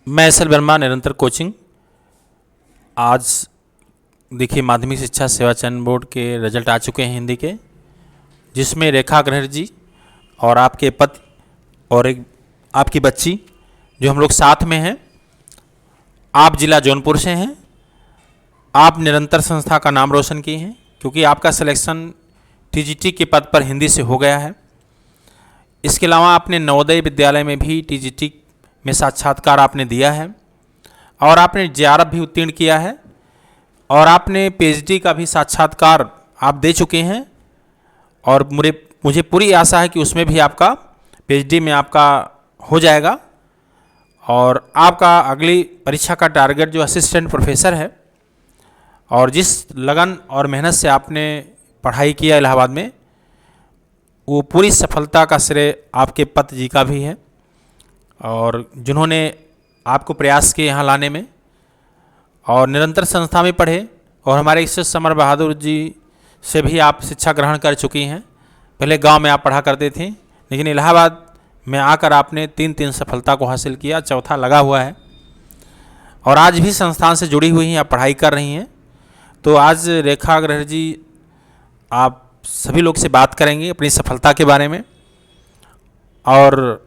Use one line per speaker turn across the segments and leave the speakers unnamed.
मैं S L Verma, निरंतर coaching. आज देखिए माध्यमिक शिक्षा सेवा चयन बोर्ड के रिजल्ट आ चुके हैं हिंदी के, जिसमें रेखा अग्रहर जी और आपके पति और एक आपकी बच्ची जो हम लोग साथ में हैं। आप जिला जौनपुर से हैं। आप निरंतर संस्था का नाम रोशन किए हैं क्योंकि आपका सिलेक्शन टीजीटी के पद पर हिंदी से हो गया है। इसके अलावा आपने नवोदय विद्यालय में भी टीजीटी में साक्षात्कार आपने दिया है और आपने जेआरएफ भी उत्तीर्ण किया है और आपने पीएचडी का भी साक्षात्कार आप दे चुके हैं और मुझे पूरी आशा है कि उसमें भी आपका पीएचडी में आपका हो जाएगा। और आपका अगली परीक्षा का टारगेट जो असिस्टेंट प्रोफेसर है और जिस लगन और मेहनत से आपने पढ़ाई किया इलाहाबाद में, वो पूरी सफलता का श्रेय आपके पति जी का भी है और जिन्होंने आपको प्रयास किए यहाँ लाने में और निरंतर संस्था में पढ़े। और हमारे इस समर बहादुर जी से भी आप शिक्षा ग्रहण कर चुकी हैं। पहले गांव में आप पढ़ा करते थे, लेकिन इलाहाबाद में आकर आपने तीन सफलता को हासिल किया, चौथा लगा हुआ है और आज भी संस्थान से जुड़ी हुई हैं, आप पढ़ाई कर रही हैं। तो आज रेखा अग्रहर जी आप सभी लोग से बात करेंगे अपनी सफलता के बारे में। और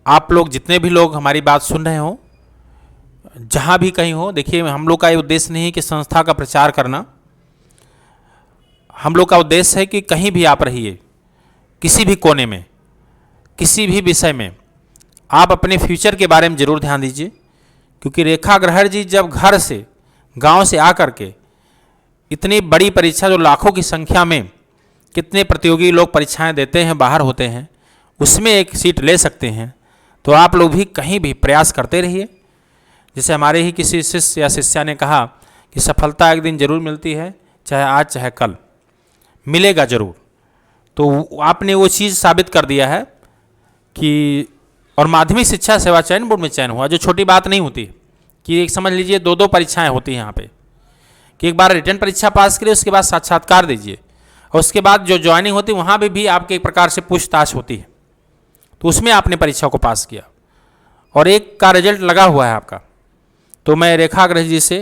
आप लोग जितने भी लोग हमारी बात सुन रहे हो, जहाँ भी कहीं हो, देखिए हम लोग का ये उद्देश्य नहीं है कि संस्था का प्रचार करना। हम लोग का उद्देश्य है कि कहीं भी आप रहिए, किसी भी कोने में, किसी भी विषय में, आप अपने फ्यूचर के बारे में ज़रूर ध्यान दीजिए। क्योंकि रेखा अग्रहर जी जब घर से, गांव से आकर के इतनी बड़ी परीक्षा जो लाखों की संख्या में कितने प्रतियोगी लोग परीक्षाएं देते हैं, बाहर होते हैं, उसमें एक सीट ले सकते हैं। तो आप लोग भी कहीं भी प्रयास करते रहिए। जैसे हमारे ही किसी शिष्य या शिष्या ने कहा कि सफलता एक दिन जरूर मिलती है, चाहे आज चाहे कल, मिलेगा जरूर। तो आपने वो चीज़ साबित कर दिया है कि, और माध्यमिक शिक्षा सेवा चयन बोर्ड में चयन हुआ, जो छोटी बात नहीं होती कि एक समझ लीजिए दो परीक्षाएं होती हैं यहाँ पे, कि एक बार रिटर्न परीक्षा पास करिए, उसके बाद साक्षात्कार दीजिए और उसके बाद जो ज्वाइनिंग होती है वहाँ भी आपके एक प्रकार से पूछताछ होती है। तो उसमें आपने परीक्षा को पास किया और एक का रिजल्ट लगा हुआ है आपका। तो मैं रेखा अग्रहर जी से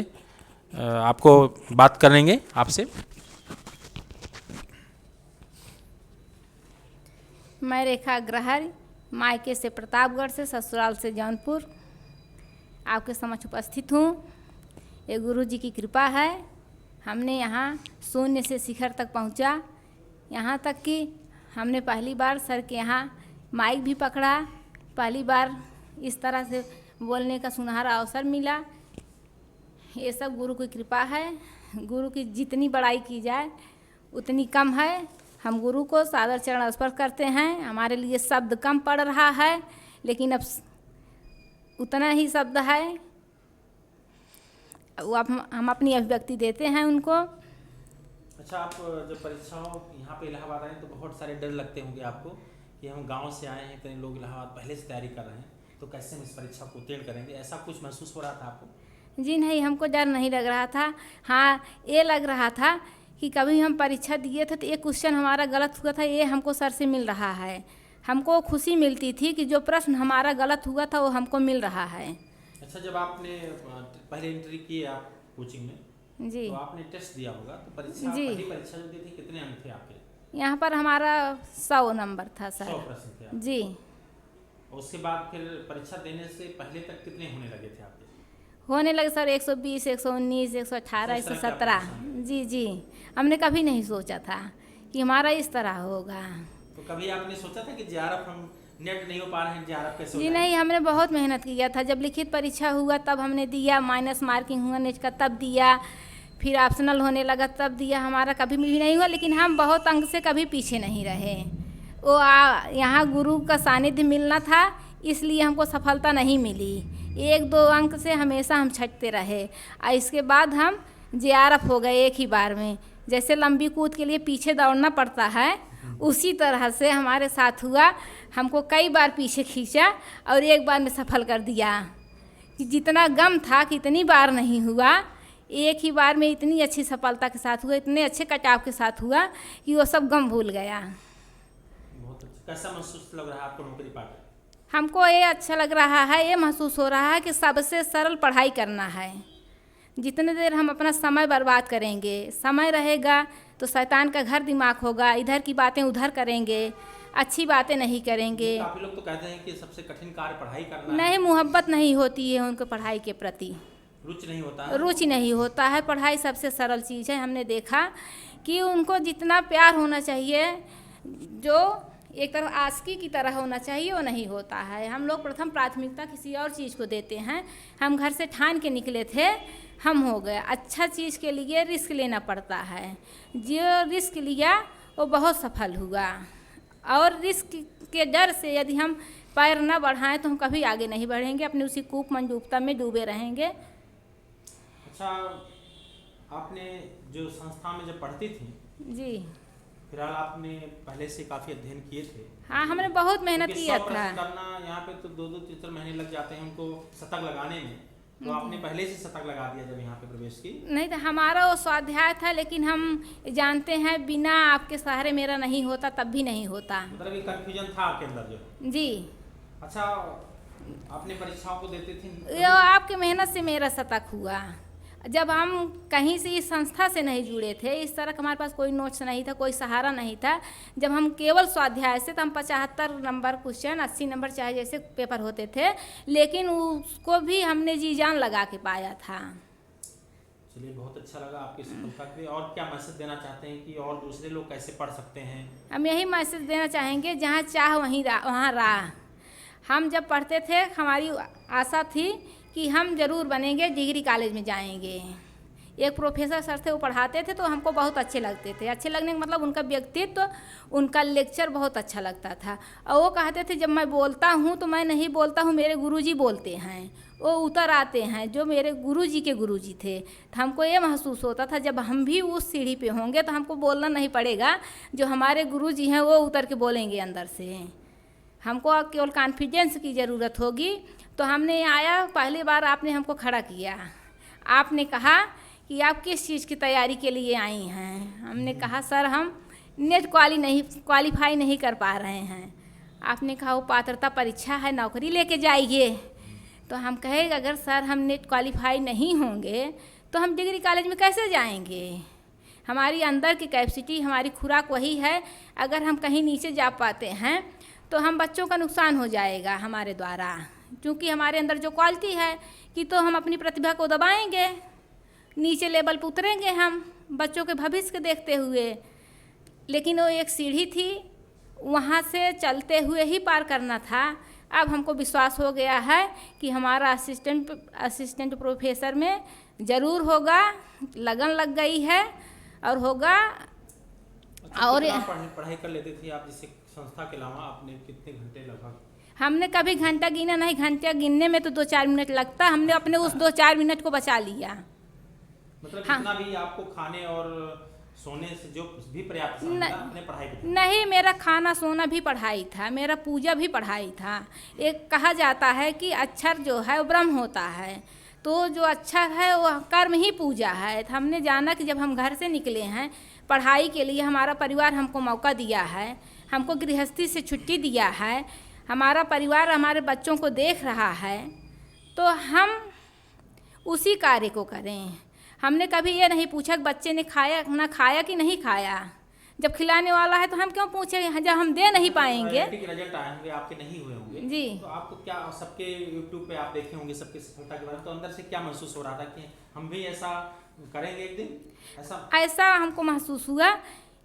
आपको बात करेंगे आपसे।
मैं रेखा अग्रहर, मायके से प्रतापगढ़ से, ससुराल से जौनपुर, आपके समक्ष उपस्थित हूँ। ये गुरु जी की कृपा है, हमने यहाँ शून्य से शिखर तक पहुँचा। यहाँ तक कि हमने पहली बार सर के यहाँ माइक भी पकड़ा, पहली बार इस तरह से बोलने का सुनहरा अवसर मिला। ये सब गुरु की कृपा है। गुरु की जितनी बड़ाई की जाए उतनी कम है। हम गुरु को सादर चरण स्पर्श करते हैं। हमारे लिए शब्द कम पड़ रहा है, लेकिन अब उतना ही शब्द है, वो अब हम अपनी अभिव्यक्ति देते हैं उनको।
अच्छा, आप जब परीक्षाओं यहाँ पे इलाहाबाद आए तो बहुत सारे डर लगते होंगे आपको कि हम गांव से आए हैं, कई लोग इलाहाबाद पहले से तैयारी कर रहे हैं, तो कैसे हम इस परीक्षा को उत्तीर्ण करेंगे, ऐसा कुछ महसूस हो रहा था आपको?
जी नहीं, हमको डर नहीं लग रहा था। हाँ, ये लग रहा था कि कभी हम परीक्षा दिए थे तो एक क्वेश्चन हमारा गलत हुआ था, ये हमको सर से मिल रहा है। हमको खुशी मिलती थी कि जो प्रश्न हमारा गलत हुआ था वो हमको मिल रहा है।
अच्छा, जब आपने पहले एंट्री की आप कोचिंग में,
जी,
तो आपने टेस्ट दिया होगा, तो परीक्षा,
जी,
पहली परीक्षा जो दी थी, कितने अंक थे आपके?
यहाँ पर हमारा 100 नंबर था सर।
100 प्रश्न थे आपके।
जी।
उसके बाद फिर परीक्षा देने से पहले तक कितने होने लगे थे आपके?
होने लगे सर 120, 119, 118, 117। जी जी, हमने कभी नहीं सोचा था कि हमारा इस तरह होगा।
तो कभी आपने सोचा था कि जेआरएफ हम नेट नहीं हो पा रहे हैं, जेआरएफ कैसे
जी नहीं, हमने बहुत मेहनत किया था। जब लिखित परीक्षा हुआ तब हमने दिया, माइनस मार्किंग हुआ नेट का तब दिया, फिर ऑप्शनल होने लगा तब दिया। हमारा कभी भी नहीं हुआ, लेकिन हम बहुत अंक से कभी पीछे नहीं रहे। वो यहाँ गुरु का सानिध्य मिलना था, इसलिए हमको सफलता नहीं मिली। 1-2 अंक से हमेशा हम छटते रहे और इसके बाद हम जेआरएफ हो गए एक ही बार में। जैसे लंबी कूद के लिए पीछे दौड़ना पड़ता है, उसी तरह से हमारे साथ हुआ। हमको कई बार पीछे खींचा और एक बार में सफल कर दिया। कि जितना गम था कि इतनी बार नहीं हुआ, एक ही बार में इतनी अच्छी सफलता के साथ हुआ, इतने अच्छे कटाव के साथ हुआ कि वो सब गम भूल गया।
बहुत अच्छा। कैसा महसूस लग रहा है आपको नौकरी पाकर?
हमको ये अच्छा लग रहा है, ये महसूस हो रहा है कि सबसे सरल पढ़ाई करना है। जितने देर हम अपना समय बर्बाद करेंगे, समय रहेगा तो शैतान का घर दिमाग होगा, इधर की बातें उधर करेंगे, अच्छी बातें नहीं करेंगे।
काफी लोग तो कहते हैं कि सबसे कठिन कार्य पढ़ाई करना
नहीं,
है।
मोहब्बत नहीं होती है उनको पढ़ाई के प्रति,
रुचि नहीं होता है।
रुचि नहीं होता है। पढ़ाई सबसे सरल चीज़ है। हमने देखा कि उनको जितना प्यार होना चाहिए, जो एक तरह आशिकी की तरह होना चाहिए, वो नहीं होता है। हम लोग प्रथम प्राथमिकता किसी और चीज़ को देते हैं। हम घर से ठान के निकले थे, हम हो गए। अच्छा चीज़ के लिए रिस्क लेना पड़ता है। जो रिस्क लिया वो बहुत सफल हुआ, और रिस्क के डर से यदि हम पैर न बढ़ाएं तो हम कभी आगे नहीं बढ़ेंगे, अपने उसी कूप मंडूकता में डूबे रहेंगे।
अच्छा, आपने जो संस्था में जब पढ़ती थी,
जी
फिलहाल आपने पहले से काफ़ी अध्ययन किए थे।
हाँ, हमने बहुत मेहनत किया था।
करना यहाँ पे तो 2-2 महीने लग जाते हैं उनको शतक लगाने में, तो आपने पहले से शतक लगा दिया जब यहाँ पे प्रवेश की?
नहीं तो हमारा वो स्वाध्याय था, लेकिन हम जानते हैं बिना आपके सहारे मेरा नहीं होता, तब भी नहीं होता।
मतलब ये कंफ्यूजन था आपके अंदर जो?
जी।
अच्छा, आपने परीक्षाओं को देते थे?
ये आपकी मेहनत से मेरा शतक हुआ। जब हम कहीं से इस संस्था से नहीं जुड़े थे, इस तरह का हमारे पास कोई नोट्स नहीं था, कोई सहारा नहीं था। जब हम केवल स्वाध्याय से, तो हम 75 नंबर क्वेश्चन, 80 नंबर चाहे जैसे पेपर होते थे, लेकिन उसको भी हमने जी जान लगा के पाया था।
चलिए, बहुत अच्छा लगा आपकी सफलता के लिए। और क्या मैसेज देना चाहते हैं कि और दूसरे लोग कैसे पढ़ सकते हैं?
हम यही मैसेज देना चाहेंगे, जहाँ चाह वहाँ राह। हम जब पढ़ते थे, हमारी आशा थी कि हम ज़रूर बनेंगे, डिग्री कॉलेज में जाएंगे। एक प्रोफेसर सर थे, वो पढ़ाते थे तो हमको बहुत अच्छे लगते थे। अच्छे लगने का मतलब उनका व्यक्तित्व, उनका लेक्चर बहुत अच्छा लगता था। और वो कहते थे, जब मैं बोलता हूँ तो मैं नहीं बोलता हूँ, मेरे गुरुजी बोलते हैं, वो उतर आते हैं, जो मेरे गुरुजी के गुरुजी थे। तो हमको ये महसूस होता था, जब हम भी उस सीढ़ी पे होंगे तो हमको बोलना नहीं पड़ेगा, जो हमारे गुरुजी हैं वो उतर के बोलेंगे अंदर से। हमको केवल कॉन्फिडेंस की ज़रूरत होगी। तो हमने आया, पहली बार आपने हमको खड़ा किया, आपने कहा कि आप किस चीज़ की तैयारी के लिए आई हैं। हमने कहा, सर हम नेट क्वालीफाई नहीं कर पा रहे हैं। आपने कहा, वो पात्रता परीक्षा है, नौकरी लेके जाइए। तो हम कहे, अगर सर हम नेट क्वालीफाई नहीं होंगे तो हम डिग्री कॉलेज में कैसे जाएंगे? हमारी अंदर की कैपेसिटी, हमारी खुराक वही है। अगर हम कहीं नीचे जा पाते हैं तो हम बच्चों का नुकसान हो जाएगा हमारे द्वारा, क्योंकि हमारे अंदर जो क्वालिटी है कि तो हम अपनी प्रतिभा को दबाएंगे, नीचे लेवल पर उतरेंगे हम बच्चों के भविष्य के देखते हुए। लेकिन वो एक सीढ़ी थी, वहाँ से चलते हुए ही पार करना था। अब हमको विश्वास हो गया है कि हमारा असिस्टेंट प्रोफेसर में ज़रूर होगा, लगन लग गई है और होगा।
अच्छा,
और
पढ़ाई कर लेते थे आप, जिससे संस्था के अलावा आपने कितने घंटे लगभग?
हमने कभी घंटा गिना नहीं, घंटा गिनने में तो 2-4 मिनट लगता, हमने अपने उस 2-4 मिनट को बचा लिया।
मतलब
हाँ।
जितना भी आपको खाने और सोने से जो भी पर्याप्त समझा, अपने पढ़ाई पे?
नहीं, मेरा खाना सोना भी पढ़ाई था, मेरा पूजा भी पढ़ाई था। एक कहा जाता है कि अक्षर जो है वो ब्रह्म होता है, तो जो अक्षर है वो कर्म ही पूजा है। तो हमने जाना कि जब हम घर से निकले हैं पढ़ाई के लिए, हमारा परिवार हमको मौका दिया है, हमको गृहस्थी से छुट्टी दिया है, हमारा परिवार हमारे बच्चों को देख रहा है, तो हम उसी कार्य को करें। हमने कभी ये नहीं पूछा कि बच्चे ने खाया कि नहीं खाया। जब खिलाने वाला है तो हम क्यों पूछे, जब हम दे नहीं पाएंगे।
रिजल्ट आए होंगे, आपके नहीं हुए होंगे
जी,
तो आपको क्या, सबके यूट्यूब पे आप देखे होंगे सबके सफलता के बारे में, तो अंदर से क्या महसूस हो रहा था कि हम भी ऐसा करेंगे एक दिन?
ऐसा हमको महसूस हुआ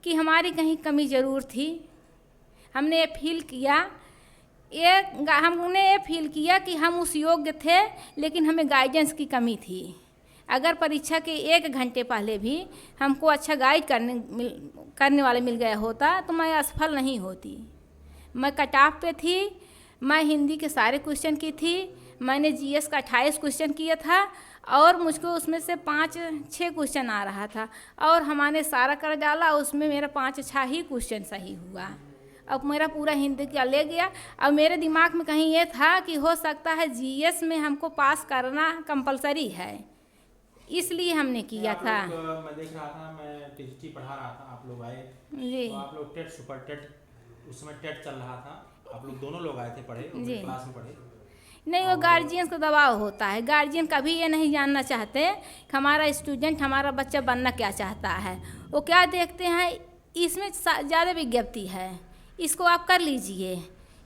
कि हमारी कहीं कमी ज़रूर थी। हमने ये फील किया, हमने ये फील किया कि हम उस योग्य थे, लेकिन हमें गाइडेंस की कमी थी। अगर परीक्षा के 1 घंटे पहले भी हमको अच्छा गाइड करने वाले मिल गया होता तो मैं असफल नहीं होती। मैं कट ऑफ पे थी, मैं हिंदी के सारे क्वेश्चन की थी, मैंने जीएस का 28 क्वेश्चन किया था और मुझको उसमें से 5-6 क्वेश्चन आ रहा था, और हमारे सारा कर डाला, उसमें मेरा 5-6 ही क्वेश्चन सही हुआ। अब मेरा पूरा हिंदी का ले गया। अब मेरे दिमाग में कहीं ये था कि हो सकता है जीएस में हमको पास करना कंपलसरी है, इसलिए हमने किया था।
मैं देख रहा था, मैं टीजीटी पढ़ा रहा था, आप लोग आए
जी,
तो आप लोग टेट, सुपर टेट, उस समय टेट चल रहा था, आप लोग दोनों लोग आए थे पढ़े,
जी।
क्लास में पढ़े?
नहीं, वो गार्जियन का दबाव होता है। गार्जियन कभी ये नहीं जानना चाहते कि हमारा स्टूडेंट, हमारा बच्चा बनना क्या चाहता है। वो क्या देखते हैं, इसमें ज़्यादा विज्ञप्ति है, इसको आप कर लीजिए,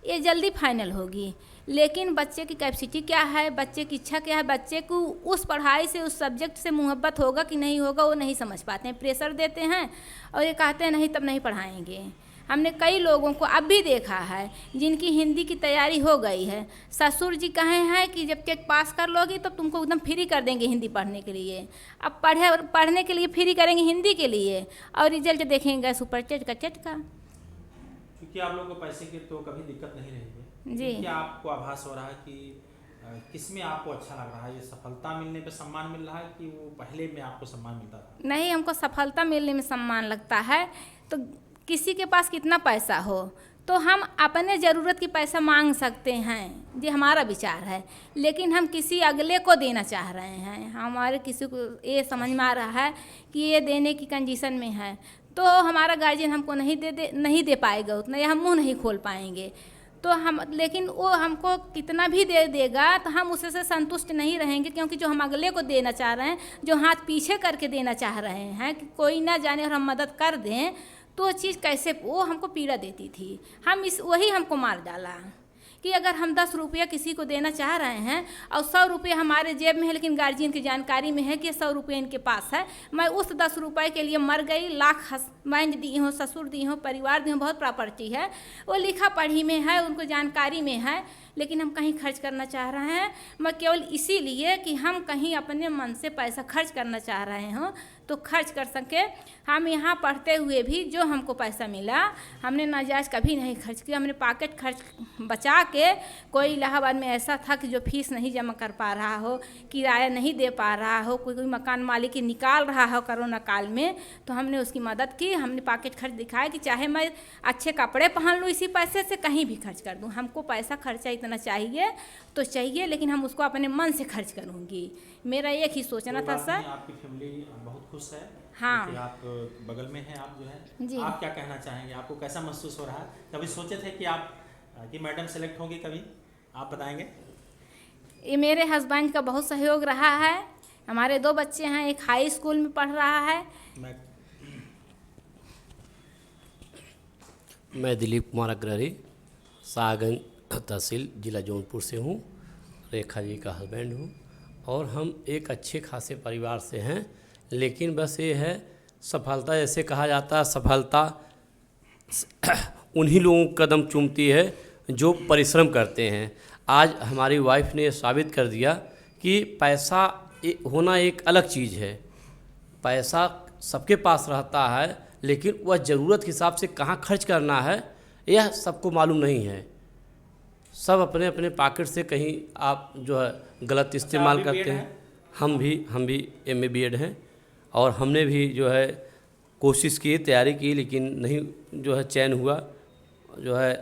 ये जल्दी फाइनल होगी। लेकिन बच्चे की कैपेसिटी क्या है, बच्चे की इच्छा क्या है, बच्चे को उस पढ़ाई से, उस सब्जेक्ट से मोहब्बत होगा कि नहीं होगा, वो नहीं समझ पाते हैं। प्रेशर देते हैं और ये कहते हैं नहीं तब नहीं पढ़ाएंगे। हमने कई लोगों को अब भी देखा है जिनकी हिंदी की तैयारी हो गई है, ससुर जी कहे हैं कि जब टेट पास कर लोगी तो तुमको एकदम फ्री कर देंगे हिंदी पढ़ने के लिए। अब पढ़ने के लिए फ्री करेंगे हिंदी के लिए, और रिजल्ट देखेंगे सुपर टेट का, टेट का।
क्योंकि आप लोगों को पैसे की तो कभी दिक्कत नहीं रही है
जी।
क्या आपको आभास हो रहा है कि किसमें आपको अच्छा लग रहा है, ये सफलता मिलने पे सम्मान मिल रहा है कि वो पहले में आपको सम्मान मिलता था?
नहीं, हमको सफलता मिलने में सम्मान लगता है। तो किसी के पास कितना पैसा हो तो हम अपने ज़रूरत की पैसा मांग सकते हैं, ये हमारा विचार है। लेकिन हम किसी अगले को देना चाह रहे हैं, हमारे किसी को ये समझ में आ रहा है कि ये देने की कंडीशन में है, तो हमारा गार्जियन हमको नहीं दे पाएगा उतना, या हम मुँह नहीं खोल पाएंगे। तो हम, लेकिन वो हमको कितना भी दे देगा तो हम उससे संतुष्ट नहीं रहेंगे, क्योंकि जो हम अगले को देना चाह रहे हैं, जो हाथ पीछे करके देना चाह रहे हैं कि कोई ना जाने और हम मदद कर दें, तो चीज़ कैसे, वो हमको पीड़ा देती थी। वही हमको मार डाला कि अगर हम 10 रुपया किसी को देना चाह रहे हैं और 100 रुपया हमारे जेब में है, लेकिन गार्जियन की जानकारी में है कि 100 रुपये इनके पास है, मैं उस 10 रुपये के लिए मर गई, लाख हस्बैंड दी हूँ, ससुर दी हूँ, परिवार दी हूँ, बहुत प्रॉपर्टी है, वो लिखा पढ़ी में है, उनको जानकारी में है, लेकिन हम कहीं खर्च करना चाह रहे हैं। मैं केवल इसीलिए कि हम कहीं अपने मन से पैसा खर्च करना चाह रहे हों तो खर्च कर सके। हम यहाँ पढ़ते हुए भी जो हमको पैसा मिला, हमने नाजायज़ कभी नहीं खर्च किया। हमने पॉकेट खर्च बचा के, कोई इलाहाबाद में ऐसा था कि जो फीस नहीं जमा कर पा रहा हो, किराया नहीं दे पा रहा हो, कोई मकान मालिक निकाल रहा हो कोरोना काल में, तो हमने उसकी मदद की। हमने पॉकेट खर्च दिखाया कि चाहे मैं अच्छे कपड़े पहन लूँ इसी पैसे से, कहीं भी खर्च कर दूँ, हमको पैसा खर्चा इतना चाहिए तो चाहिए, लेकिन हम उसको अपने मन से खर्च करूँगी। मेरा एक ही सोचना था सर।
आपकी फैमिली बहुत खुश है?
हाँ।
कि आप बगल में हैं, आप जो है
जी।
आप क्या कहना चाहेंगे, आपको कैसा महसूस हो रहा है? कभी सोचे थे कि आप कि मैडम सेलेक्ट होंगी कभी? आप बताएंगे।
ये मेरे हस्बैंड का बहुत सहयोग रहा है। हमारे 2 बच्चे हैं, एक हाई स्कूल में पढ़ रहा है।
मैं दिलीप कुमार अग्रहरी, सागंज तहसील, जिला जौनपुर से हूँ। रेखा जी का हस्बैंड हूँ और हम एक अच्छे खासे परिवार से हैं। लेकिन बस ये है, सफलता जैसे कहा जाता है, सफलता उन्हीं लोगों को कदम चूमती है जो परिश्रम करते हैं। आज हमारी वाइफ ने साबित कर दिया कि पैसा होना एक अलग चीज़ है। पैसा सबके पास रहता है, लेकिन वह ज़रूरत के हिसाब से कहाँ खर्च करना है यह सबको मालूम नहीं है। सब अपने अपने पॉकेट से कहीं आप जो है गलत इस्तेमाल करते हैं। हम भी MA BEd हैं और हमने भी जो है कोशिश की, तैयारी की, लेकिन नहीं जो है चयन हुआ। जो है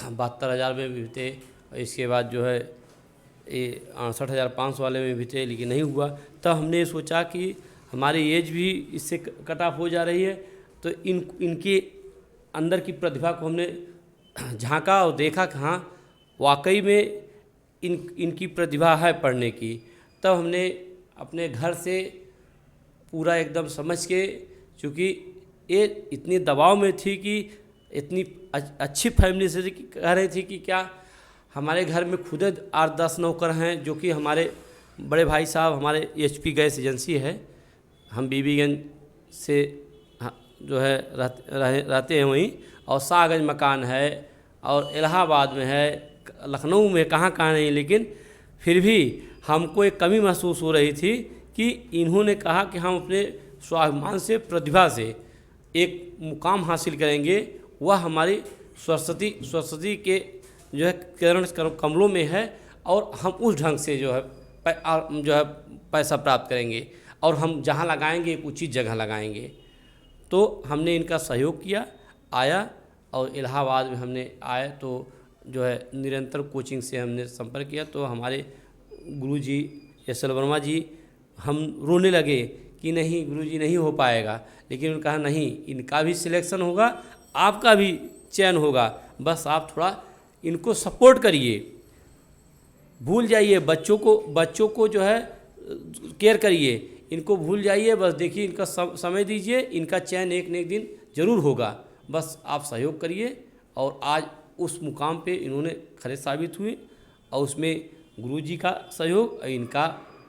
72,000 में भी थे, इसके बाद जो है ये 68,500 वाले में भी थे, लेकिन नहीं हुआ। तब हमने सोचा कि हमारी एज भी इससे कट ऑफ हो जा रही है, तो इनके अंदर की प्रतिभा को हमने झांका और देखा कि हाँ वाकई में इनकी प्रतिभा है पढ़ने की। तब हमने अपने घर से पूरा एकदम समझ के, चूँकि ये इतनी दबाव में थी कि इतनी अच्छी फैमिली से कह रही थी कि क्या हमारे घर में खुद 8-10 नौकर हैं, जो कि हमारे बड़े भाई साहब हमारे HP गैस एजेंसी है, हम बीबीगंज से जो है रहते हैं वहीं, और सागंज मकान है, और इलाहाबाद में है, लखनऊ में, कहाँ नहीं, लेकिन फिर भी हमको एक कमी महसूस हो रही थी कि इन्होंने कहा कि हम अपने स्वाभिमान से, प्रतिभा से एक मुकाम हासिल करेंगे। वह हमारी सरस्वती के जो है किरण कमलों में है, और हम उस ढंग से जो है पैसा प्राप्त करेंगे, और हम जहाँ लगाएंगे एक उचित जगह लगाएंगे। तो हमने इनका सहयोग किया, आया, और इलाहाबाद में हमने आए तो जो है निरंतर कोचिंग से हमने संपर्क किया। तो हमारे गुरुजी SL वर्मा जी, हम रोने लगे कि नहीं गुरुजी नहीं हो पाएगा, लेकिन उन्होंने कहा नहीं, इनका भी सिलेक्शन होगा, आपका भी चयन होगा, बस आप थोड़ा इनको सपोर्ट करिए, भूल जाइए बच्चों को जो है केयर करिए, इनको भूल जाइए, बस देखिए इनका समय दीजिए, इनका चयन एक न एक दिन ज़रूर होगा। बस आप सहयोग करिए और आज उस मुकाम पे इन्होंने खरे साबित हुए और उसमें गुरुजी का सहयोग और इनका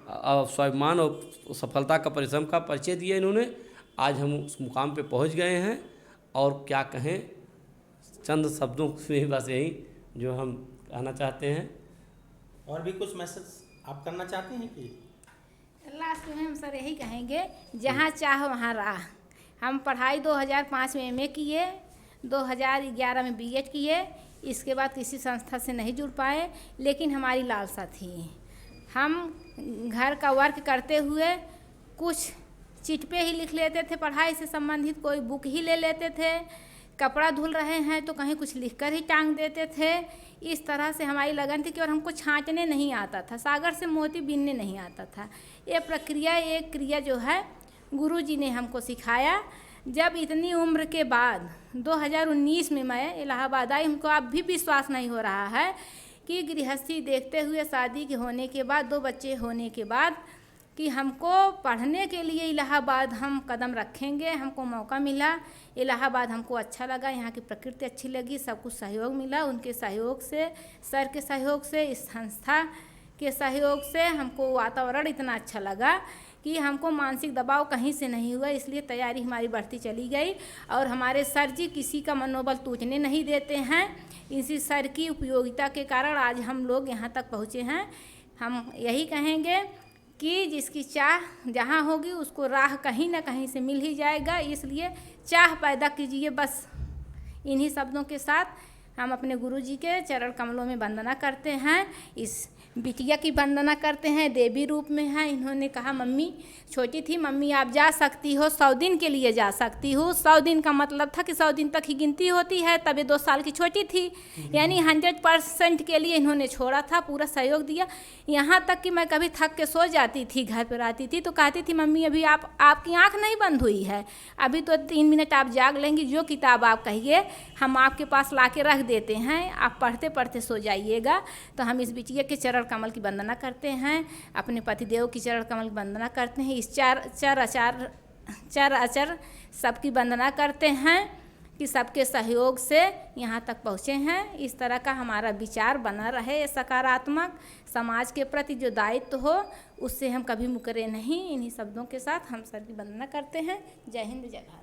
स्वाभिमान और सफलता का परिश्रम का परिचय दिया इन्होंने। आज हम उस मुकाम पे पहुंच गए हैं और क्या कहें, चंद शब्दों में बस यही जो हम कहना चाहते हैं।
और भी कुछ मैसेज आप करना चाहते हैं कि?
लास्ट में हम सर यही कहेंगे, जहाँ चाह वहाँ राह। हम पढ़ाई 2005 में एमए किए, 2011 में बीएड किए, इसके बाद किसी संस्था से नहीं जुड़ पाए, लेकिन हमारी लालसा थी। हम घर का वर्क करते हुए कुछ चिट पे ही लिख लेते थे, पढ़ाई से संबंधित कोई बुक ही ले लेते थे, कपड़ा धुल रहे हैं तो कहीं कुछ लिखकर ही टांग देते थे। इस तरह से हमारी लगन थी कि और हमको छाँटने नहीं आता था, सागर से मोती बीनने नहीं आता था। ये प्रक्रिया, एक क्रिया जो है गुरुजी ने हमको सिखाया। जब इतनी उम्र के बाद 2019 में मैं इलाहाबाद आई, हमको अब भी विश्वास नहीं हो रहा है कि गृहस्थी देखते हुए, शादी के होने के बाद, 2 बच्चे होने के बाद, कि हमको पढ़ने के लिए इलाहाबाद हम कदम रखेंगे। हमको मौका मिला, इलाहाबाद हमको अच्छा लगा, यहाँ की प्रकृति अच्छी लगी, सब कुछ सहयोग मिला। उनके सहयोग से, सर के सहयोग से, इस संस्था के सहयोग से हमको वातावरण इतना अच्छा लगा कि हमको मानसिक दबाव कहीं से नहीं हुआ। इसलिए तैयारी हमारी बढ़ती चली गई और हमारे सर जी किसी का मनोबल टूटने नहीं देते हैं। इसी सर की उपयोगिता के कारण आज हम लोग यहाँ तक पहुँचे हैं। हम यही कहेंगे कि जिसकी चाह जहाँ होगी उसको राह कहीं ना कहीं से मिल ही जाएगा। इसलिए चाह पैदा कीजिए। बस इन्हीं शब्दों के साथ हम अपने गुरुजी के चरण कमलों में वंदना करते हैं। इस बिटिया की वंदना करते हैं, देवी रूप में है। इन्होंने कहा, मम्मी छोटी थी, मम्मी आप जा सकती हो, 100 दिन के लिए जा सकती हो। 100 दिन का मतलब था कि 100 दिन तक ही गिनती होती है, तब ये 2 साल की छोटी थी। यानी 100% के लिए इन्होंने छोड़ा था, पूरा सहयोग दिया। यहाँ तक कि मैं कभी थक के सो जाती थी, घर पर आती थी तो कहती थी, मम्मी अभी आपकी आँख नहीं बंद हुई है, अभी तो 3 मिनट आप जाग लेंगी, जो किताब आप कहिए हम आपके पास ला के रख देते हैं, आप पढ़ते पढ़ते सो जाइएगा। तो हम इस बिटिया के चरण कमल की वंदना करते हैं, अपने पतिदेव की चरण कमल की वंदना करते हैं, इस चार अचर सबकी वंदना करते हैं कि सबके सहयोग से यहाँ तक पहुँचे हैं। इस तरह का हमारा विचार बना रहे, सकारात्मक समाज के प्रति जो दायित्व हो उससे हम कभी मुकरे नहीं। इन्हीं शब्दों के साथ हम सर की वंदना करते हैं। जय हिंद, जय भारत।